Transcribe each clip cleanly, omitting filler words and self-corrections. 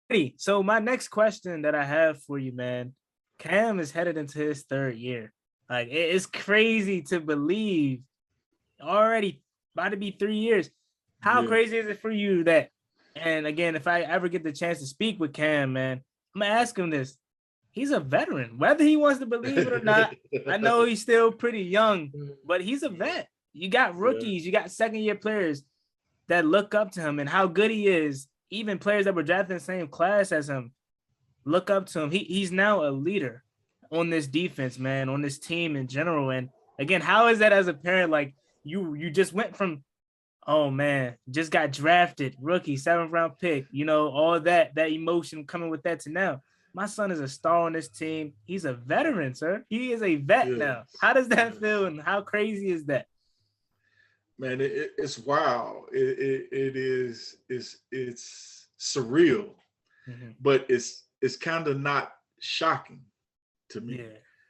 Hey, so my next question that I have for you, man, Cam is headed into his third year. Like it's crazy to believe already about to be 3 years. How Yes. crazy is it for you that? And again, if I ever get the chance to speak with Cam, man, I'm gonna ask him this. He's a veteran, whether he wants to believe it or not. I know he's still pretty young, but he's a vet. You got Yeah. rookies, you got second year players that look up to him and how good he is. Even players that were drafted in the same class as him look up to him. He's now a leader on this defense, man, on this team in general. And again, how is that as a parent? Like you just went from, oh man, just got drafted, rookie, seventh round pick, all that emotion coming with that to now. My son is a star on this team. He's a veteran, sir. He is a vet now. Yes. How does that feel Yes. and how crazy is that? Man, it's wild. It is it's surreal, Mm-hmm. but it's kind of not shocking to me.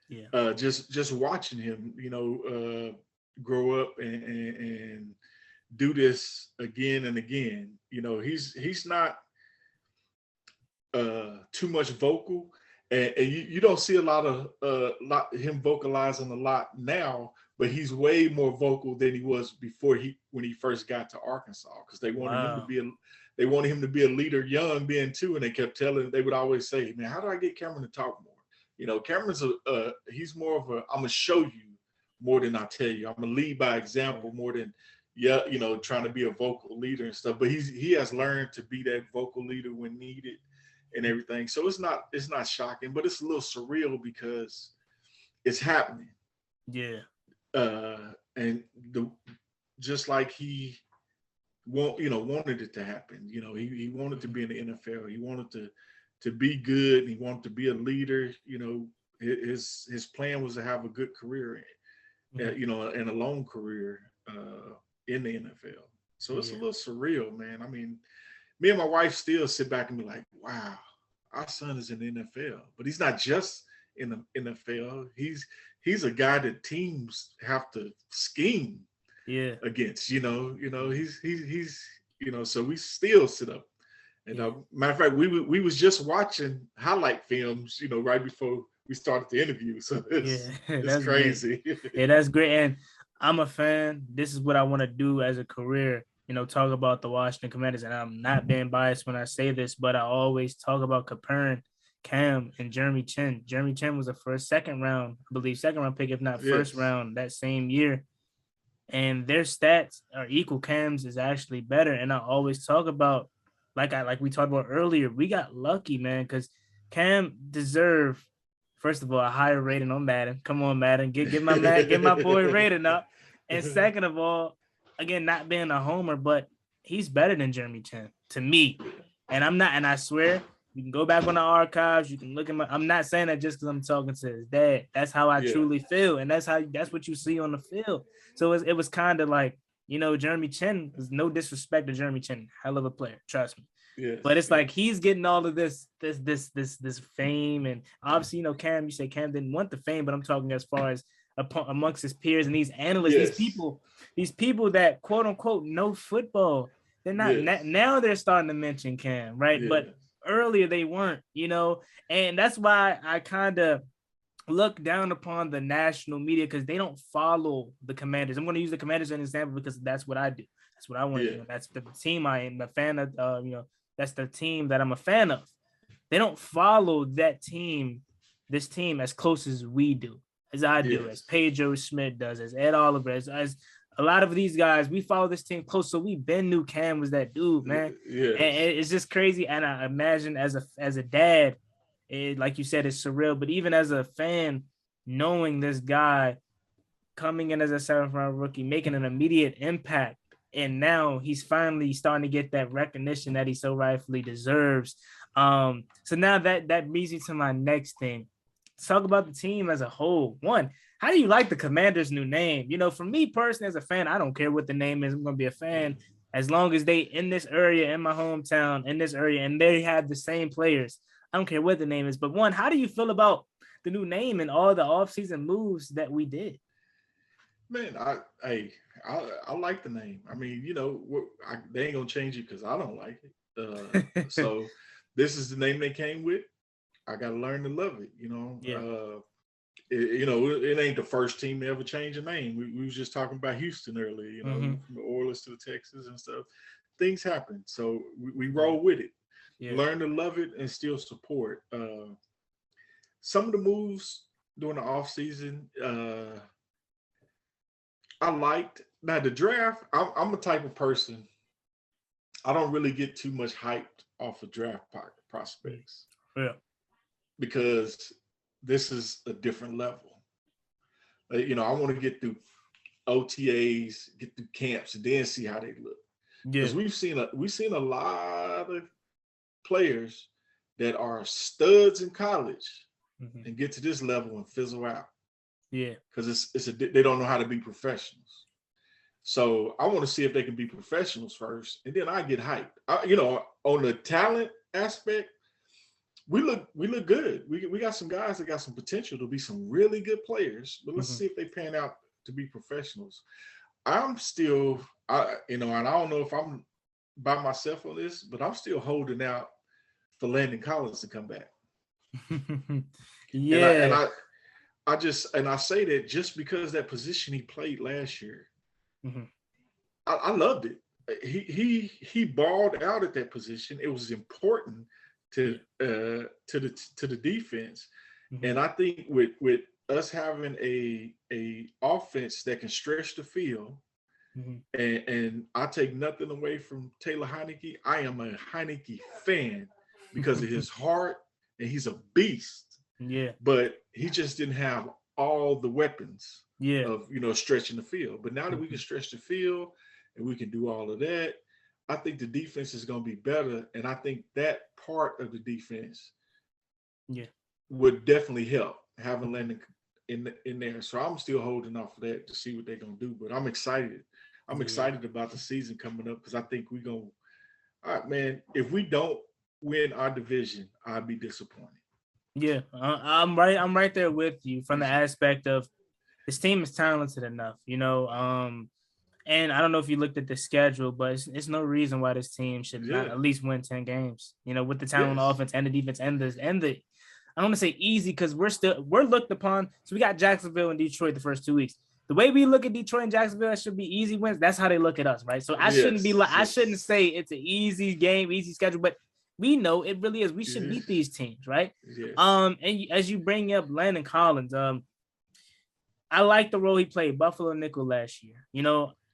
Yeah. Yeah. Just watching him, grow up and do this again and again. He's not too much vocal, and you don't see a lot of him vocalizing a lot now. But he's way more vocal than he was before he when he first got to Arkansas because Wow. they wanted him to be a leader young being too, and they kept telling they would always say, man, how do I get Cameron to talk more? Cameron's he's more of a I'm gonna show you more than I tell you. I'm gonna lead by Yeah. example more than yeah, trying to be a vocal leader and stuff. But he has learned to be that vocal leader when needed and everything. So it's not shocking, but it's a little surreal because it's happening. Yeah. And the just like he wanted it to happen. He wanted to Mm-hmm. be in the NFL. He wanted to be good. And he wanted to be a leader. His plan was to have a good career, Mm-hmm. and a long career in the NFL. So it's a Yeah. little surreal, man. I mean, me and my wife still sit back and be like, wow, our son is in the NFL, but he's not just in the NFL. He's a guy that teams have to scheme Yeah. against. He's So we still sit up. And Yeah. matter of fact, we was just watching highlight films, right before we started the interview. So Yeah. it's That's great. crazy. Yeah, that's great. And I'm a fan. This is what I want to do as a career. Talk about the Washington Commanders. And I'm not being biased when I say this, but I always talk about comparing Cam and Jeremy Chin. Jeremy Chin was the first, second round, I believe, second round pick, if not first Yes. round that same year. And their stats are equal. Cam's is actually better. And I always talk about, like we talked about earlier, we got lucky, man, because Cam deserved, first of all, a higher rating on Madden. Come on, Madden, get my boy rating up. And second of all, again, not being a homer, but he's better than Jeremy Chin to me. And I'm not, and I swear, you can go back on the archives. You can look at my. I'm not saying that just because I'm talking to his dad. That's how I Yeah. truly feel, and that's what you see on the field. So it was kind of like, Jeremy Chin is no disrespect to Jeremy Chin, hell of a player, trust me. Yes. But it's like Yes. he's getting all of this fame, and obviously, Cam. You say Cam didn't want the fame, but I'm talking as far as amongst his peers and these analysts, Yes. these people that quote unquote know football. They're not Yes. now. They're starting to mention Cam, right? But Yes. earlier they weren't, and that's why I kind of look down upon the national media because they don't follow the Commanders. I'm going to use the Commanders as an example because that's what I do. That's what I want to Yeah. do. That's the team I am a fan of. That's the team that I'm a fan of. They don't follow this team as close as we do, as I do, as Yes. Pedro Smith does, as Ed Oliver, as a lot of these guys. We follow this team close, so we been knew Cam was that dude, man. And Yes. it's just crazy. And I imagine as a dad, like you said, it's surreal. But even as a fan, knowing this guy coming in as a seventh round rookie, making an immediate impact, and now he's finally starting to get that recognition that he so rightfully deserves. So now that brings me to my next thing. Let's talk about the team as a whole. One, how do you like the Commanders' new name? For me personally, as a fan, I don't care what the name is. I'm gonna be a fan as long as they in this area, in my hometown, in this area, and they have the same players. I don't care what the name is. But one, how do you feel about the new name and all the offseason moves that we did? Man, I like the name. I mean, they ain't gonna change it because I don't like it. So this is the name they came with. I got to learn to love it. Yeah. It ain't the first team to ever change a name. We was just talking about Houston earlier, from the Oilers to the Texans and stuff. Things happen. So we roll with it. Yeah. Learn to love it and still support. Some of the moves during the offseason, I liked. Now, the draft, I'm a type of person, I don't really get too much hyped off of draft prospects. Yeah. Because this is a different level. I want to get through OTAs, get through camps, and then see how they look. Because we've seen a lot of players that are studs in college and get to this level and fizzle out. Yeah. Because they don't know how to be professionals. So I want to see if they can be professionals first, and then I get hyped. On the talent aspect, we look good. We got some guys that got some potential to be some really good players, but let's see if they pan out to be professionals. I'm still, and I don't know if I'm by myself on this, but I'm still holding out for Landon Collins to come back. Yeah. And I say that just because that position he played last year, I loved it. He balled out at that position. It was important to the defense, and I think with us having a offense that can stretch the field, and I take nothing away from Taylor Heineke. I am a Heineke fan because of his heart, and he's a beast. Yeah, but he just didn't have all the weapons. Yeah, of stretching the field. But now that we can stretch the field and we can do all of that, I think the defense is going to be better, and I think that part of the defense, would definitely help having Landon in there. So I'm still holding off of that to see what they're going to do. But I'm excited. I'm excited about the season coming up because I think we're going. All right, man. If we don't win our division, I'd be disappointed. Yeah, I'm right. I'm right there with you from the aspect of this team is talented enough, and I don't know if you looked at the schedule, but it's no reason why this team should not at least win 10 games, with the talent on offense and the defense and the I don't want to say easy because we're looked upon. So we got Jacksonville and Detroit the first 2 weeks. The way we look at Detroit and Jacksonville, it should be easy wins. That's how they look at us, right? So I shouldn't be like, I shouldn't say it's an easy game, easy schedule, but we know it really is. We should beat these teams, right? Yes. And as you bring up Landon Collins, I like the role he played, Buffalo nickel last year.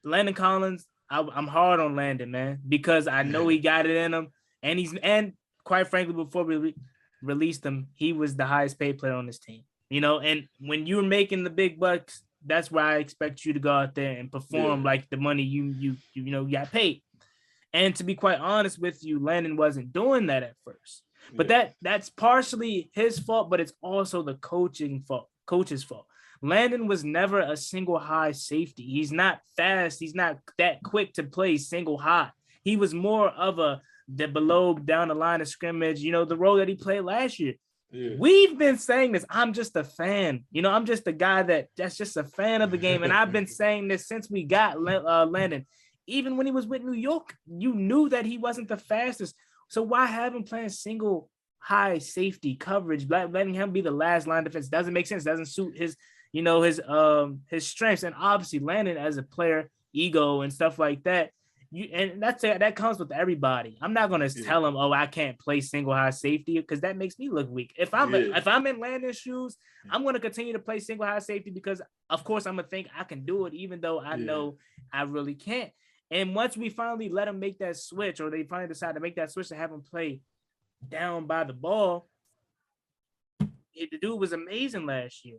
Landon Collins, I'm hard on Landon, man, because I know he got it in him, and quite frankly, before we released him, he was the highest paid player on this team. And when you're making the big bucks, that's where I expect you to go out there and perform like the money you got paid. And to be quite honest with you, Landon wasn't doing that at first. But that's partially his fault, but it's also the coach's fault. Landon was never a single high safety. He's not fast. He's not that quick to play single high. He was more of the below down the line of scrimmage, the role that he played last year. Yeah. We've been saying this. I'm just a fan. I'm just a guy that's just a fan of the game. And I've been saying this since we got Landon. Even when he was with New York, you knew that he wasn't the fastest. So why have him playing single high safety coverage? Letting him be the last line defense doesn't make sense. Doesn't suit his his strengths. And obviously Landon as a player, ego and stuff like that. That comes with everybody. I'm not gonna tell him, I can't play single high safety because that makes me look weak. If I'm in Landon's shoes, I'm gonna continue to play single high safety because of course I'm gonna think I can do it, even though I know I really can't. And once we finally let him make that switch, or they finally decide to make that switch to have him play down by the ball, the dude was amazing last year,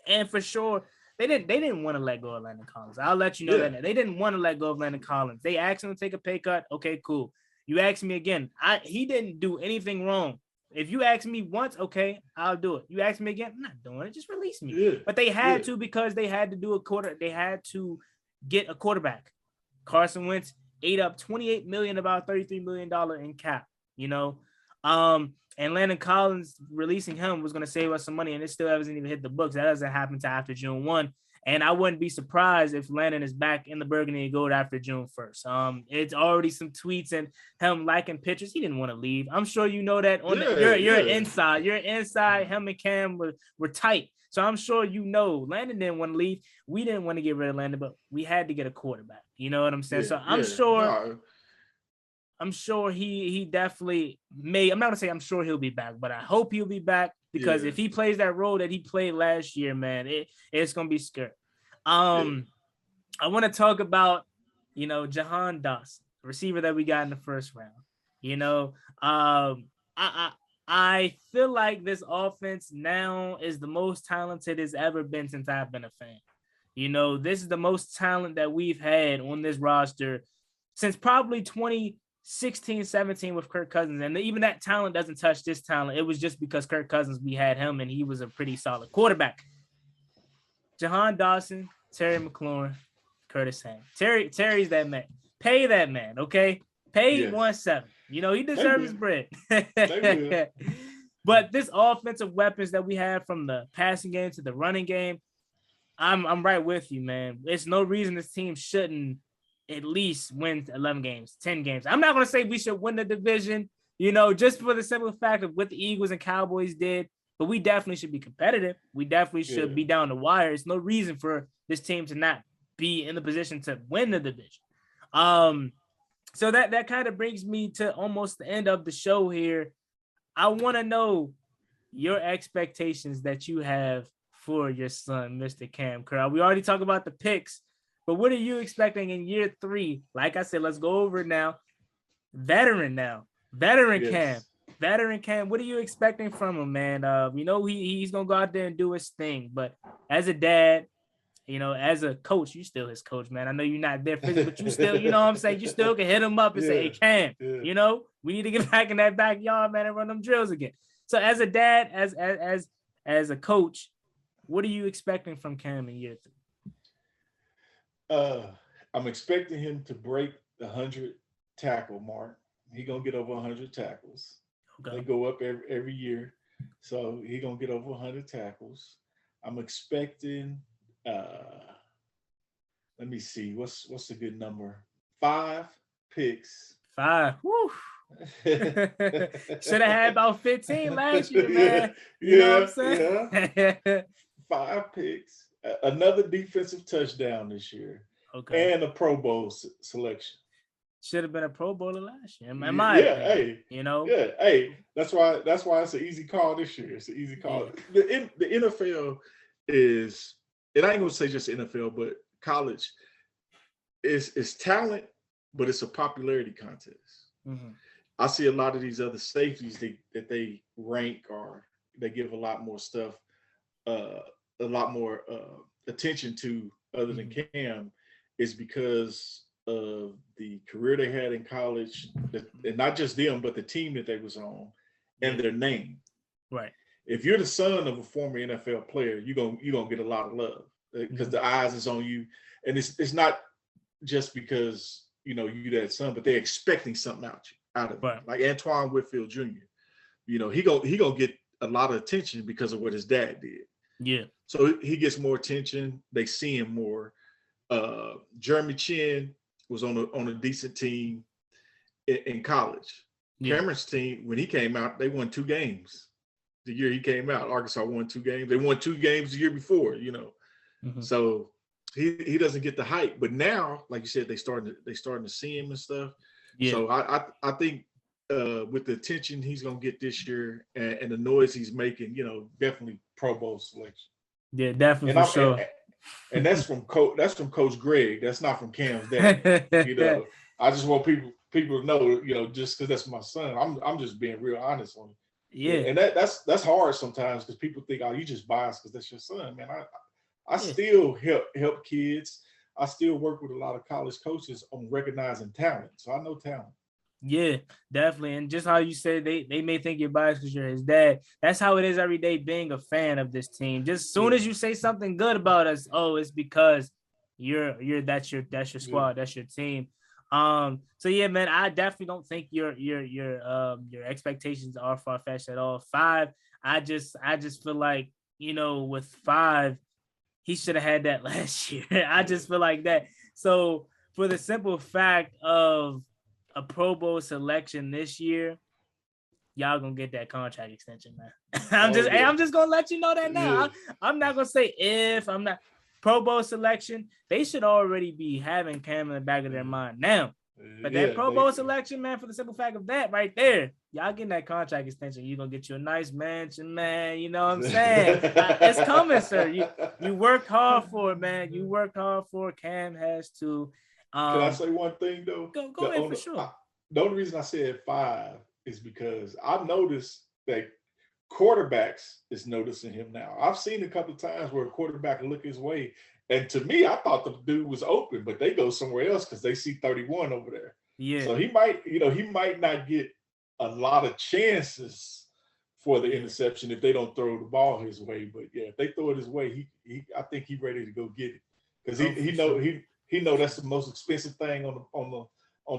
and for sure they didn't want to let go of Landon Collins. I'll let you know that they didn't want to let go of Landon Collins. They asked him to take a pay cut. Okay, cool. You ask me again. He didn't do anything wrong. If you ask me once, okay, I'll do it. You ask me again, I'm not doing it. Just release me. Yeah. But they had to because they had to do They had to get a quarterback. Carson Wentz ate up $28 million, about $33 million in cap, and Landon Collins releasing him was going to save us some money, and it still hasn't even hit the books. That doesn't happen until after June 1. And I wouldn't be surprised if Landon is back in the burgundy and gold after June 1st. It's already some tweets and him liking pictures. He didn't want to leave. I'm sure you know that you're inside. You're inside. Him and Cam were tight. So I'm sure you know Landon didn't want to leave. We didn't want to get rid of Landon, but we had to get a quarterback. You know what I'm saying? So I'm sure he definitely may. I'm not gonna say I'm sure he'll be back, but I hope he'll be back because if he plays that role that he played last year, man, it's gonna be scary. I want to talk about, Jahan Dawson, the receiver that we got in the first round. I feel like this offense now is the most talented it's ever been since I've been a fan. This is the most talent that we've had on this roster since probably 2016, 17 with Kirk Cousins. And even that talent doesn't touch this talent. It was just because Kirk Cousins, we had him, and he was a pretty solid quarterback. Jahan Dawson, Terry McLaurin, Curtis Samuel. Terry's that man. Pay that man, okay? Pay 1.7. He deserves his bread. But this offensive weapons that we have from the passing game to the running game, I'm right with you, man. There's no reason this team shouldn't at least win 11 games, 10 games. I'm not going to say we should win the division, just for the simple fact of what the Eagles and Cowboys did, but we definitely should be competitive. We definitely should be down the wire. There's no reason for this team to not be in the position to win the division. So that kind of brings me to almost the end of the show here. I want to know your expectations that you have for your son, Mr. Cam Curl. We already talked about the picks, but what are you expecting in year 3? Like I said, let's go over it now. Veteran Cam. Veteran Cam, what are you expecting from him, man? He's going to go out there and do his thing. But as a dad, as a coach, you still his coach, man. I know you're not there physically, but you still, you know what I'm saying? You still can hit him up and say, hey, Cam, we need to get back in that backyard, man, and run them drills again. So as a dad, as a coach, what are you expecting from Cam in year 3? I'm expecting him to break the 100 tackle mark. He's going to get over 100 tackles. Okay. They go up every year. So he's going to get over 100 tackles. I'm expecting, let me see, what's a good number? 5 picks. 5. Woo. Should have had about 15 last year, man. You know what I'm saying? 5 picks. Another defensive touchdown this year. Okay. And a Pro Bowl selection. Should have been a Pro Bowler last year. That's why it's an easy call this year. It's an easy call. Yeah. The NFL is, and I ain't gonna say just NFL, but college is talent, but it's a popularity contest. Mm-hmm. I see a lot of these other safeties that they rank, or they give a lot more stuff, a lot more attention to other than Cam, is because of the career they had in college, and not just them, but the team that they was on and their name. Right. If you're the son of a former NFL player, you're gonna get a lot of love because the eyes is on you, and it's not just because you that son, but they're expecting something out of him. Like Antoine Whitfield Jr. He gonna get a lot of attention because of what his dad did. Yeah. So he gets more attention. They see him more. Jeremy Chin was on a decent team in college. Yeah. Cameron's team, when he came out, they won 2 games. The year he came out, Arkansas won 2 games. They won 2 games the year before, Mm-hmm. So he doesn't get the hype. But now, like you said, they starting to see him and stuff. Yeah. So I think with the attention he's gonna get this year and the noise he's making, definitely Pro Bowl selection. Yeah, definitely for sure. And that's from Coach Greg. That's not from Cam's dad. I just want people to know, just because that's my son. I'm just being real honest on it. Yeah. And that's hard sometimes because people think, oh, you just biased because that's your son, man. I still help kids. I still work with a lot of college coaches on recognizing talent. So I know talent. Yeah, definitely. And just how you said they may think you're biased because you're his dad. That's how it is every day being a fan of this team. Just as soon as you say something good about us, it's because that's your squad, that's your team. So yeah, man, I definitely don't think your expectations are far-fetched at all. 5, I just feel like, with 5, he should have had that last year. I just feel like that. So for the simple fact of a Pro Bowl selection this year, y'all gonna get that contract extension, man. I'm just gonna let you know that now. I'm not gonna say if I'm not Pro Bowl selection. They should already be having Cam in the back of their mind now. But that Pro Bowl selection, man, for the simple fact of that right there, y'all getting that contract extension. You're gonna get you a nice mansion, man. You know what I'm saying? It's coming, sir. You worked hard for it, man. You worked hard for it. Cam has to. Can I say one thing though? Go ahead for sure. The only reason I said 5 is because I've noticed that quarterbacks is noticing him now. I've seen a couple of times where a quarterback will look his way, and to me, I thought the dude was open, but they go somewhere else because they see 31 over there. Yeah. So he might not get a lot of chances for the interception if they don't throw the ball his way. But yeah, if they throw it his way, I think he's ready to go get it because he know that's the most expensive thing on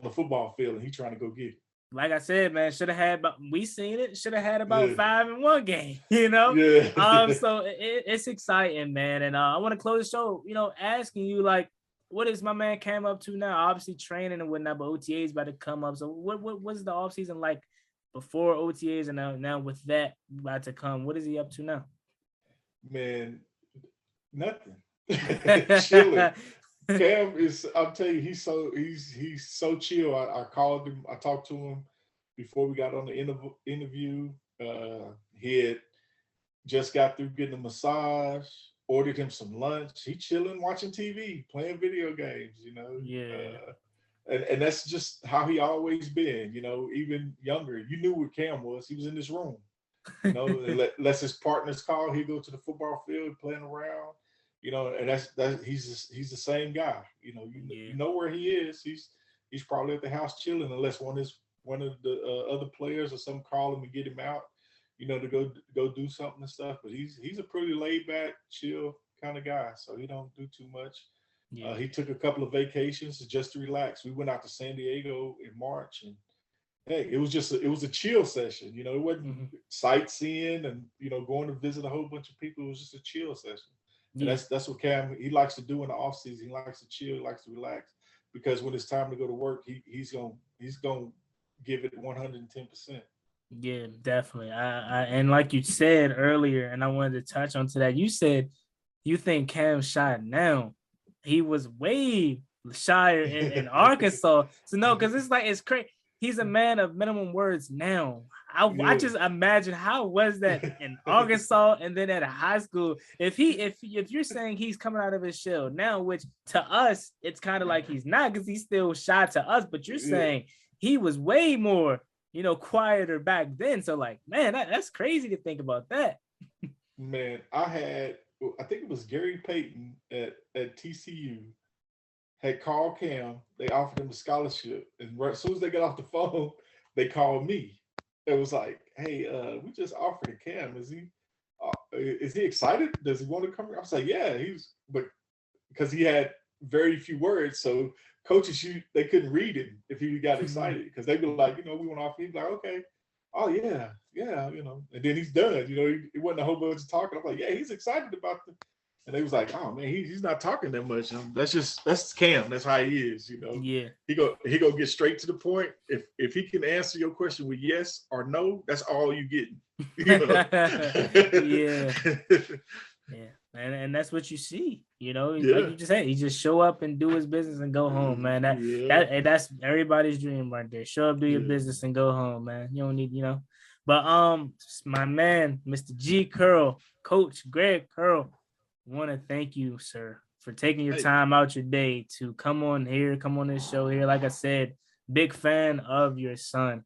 the football field, and he's trying to go get it. Like I said, man, should have had, we seen it, should have had about 5 in one game, you know? Yeah. So it's exciting, man. And I want to close the show, asking you, like, what is my man Cam up to now? Obviously training and whatnot, but OTA is about to come up. So what's the offseason like before OTAs and now with that about to come? What is he up to now? Man, nothing. Chilling. Cam is, I'll tell you, he's so chill. I called him, I talked to him before we got on the interview. He had just got through getting a massage, ordered him some lunch. He chilling, watching TV, playing video games, Yeah. And that's just how he always been, even younger. You knew where Cam was. He was in this room. Unless his partners call, he'd go to the football field playing around. And that's he's the same guy. You know where he is. He's probably at the house chilling, unless one of the other players or some call him and get him out, to go do something and stuff. But he's a pretty laid back, chill kind of guy, so he don't do too much. Yeah. He took a couple of vacations just to relax. We went out to San Diego in March, and hey, it was a chill session. It wasn't sightseeing and going to visit a whole bunch of people. It was just a chill session. And that's what Cam, he likes to do in the off season. He likes to chill, he likes to relax, because when it's time to go to work, he's gonna give it 110%. Yeah, definitely. I and like you said earlier, and I wanted to touch on to that. You said you think Cam's shy now. He was way shyer in Arkansas. So no, because it's crazy. He's a man of minimum words now. I just imagine how was that in Arkansas and then at a high school. If you're saying he's coming out of his shell now, which to us it's kind of like he's not, because he's still shy to us, but you're saying he was way more, quieter back then. So like, man, that's crazy to think about that. Man, I think it was Gary Payton at TCU had called Cam. They offered him a scholarship, and as soon as they got off the phone, they called me. It was like, hey, we just offered a Cam. Is he excited? Does he want to come here? I was like, yeah, but because he had very few words, so coaches, they couldn't read him if he got excited, because they'd be like, we want to offer. He'd be like, okay, oh yeah, and then he's done. It wasn't a whole bunch of talking. I'm like, yeah, he's excited about the. And they was like, oh man, he's not talking that much. That's Cam. That's how he is, Yeah. He go get straight to the point. If he can answer your question with yes or no, that's all you getting. Yeah. Yeah. And that's what you see, like you just said, he just show up and do his business and go home, man. That's everybody's dream right there. Show up, do your business and go home, man. You don't need, But my man, Mr. G Curl, Coach Greg Curl, want to thank you, sir, for taking your time out your day to come on this show here. Like I said, big fan of your son.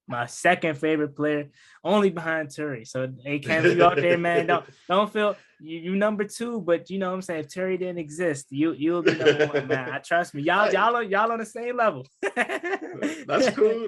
My second favorite player, only behind Terry. So hey, Cam, you out there, man, don't feel you number 2, but you know what I'm saying, if Terry didn't exist, you'll be number 1, man. I trust me. Y'all on the same level. That's cool.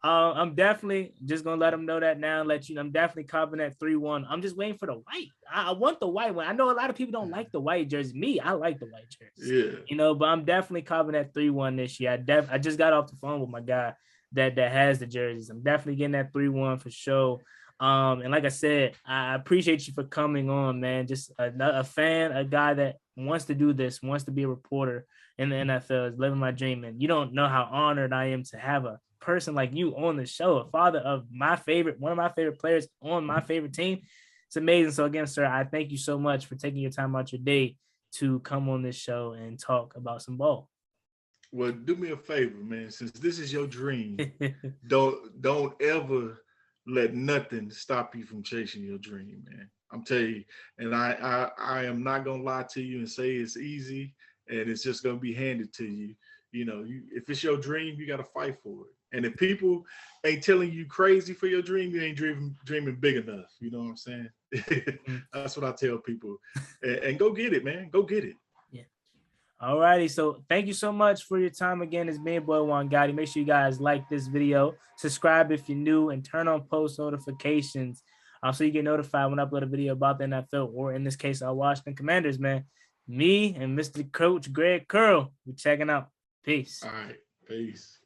I'm definitely just gonna let them know that now. I'm definitely covering that 3-1. I'm just waiting for the white. I want the white one. I know a lot of people don't like the white jersey. Me, I like the white jersey. Yeah. But I'm definitely covering that 3-1 this year. I just got off the phone with my guy that has the jerseys. I'm definitely getting that 3-1 for sure. And like I said, I appreciate you for coming on, man. Just a fan, a guy that wants to do this, wants to be a reporter in the NFL, is living my dream. And you don't know how honored I am to have a person like you on the show, a father of one of my favorite players on my favorite team. It's amazing. So again, sir, I thank you so much for taking your time out your day to come on this show and talk about some ball. Well, do me a favor, man. Since this is your dream, don't ever let nothing stop you from chasing your dream, man. I'm telling you, and I am not gonna lie to you and say it's easy and it's just gonna be handed to you. You know, if it's your dream, you got to fight for it. And if people ain't telling you crazy for your dream, you ain't dreaming big enough. You know what I'm saying? That's what I tell people. And go get it, man. Go get it. Yeah. All righty. So thank you so much for your time again. It's me and boy Juan Gotti. Make sure you guys like this video, subscribe if you're new, and turn on post notifications so you get notified when I upload a video about the NFL, or in this case, our Washington Commanders, man. Me and Mr. Coach Greg Curl, we're checking out. Peace. All right. Peace.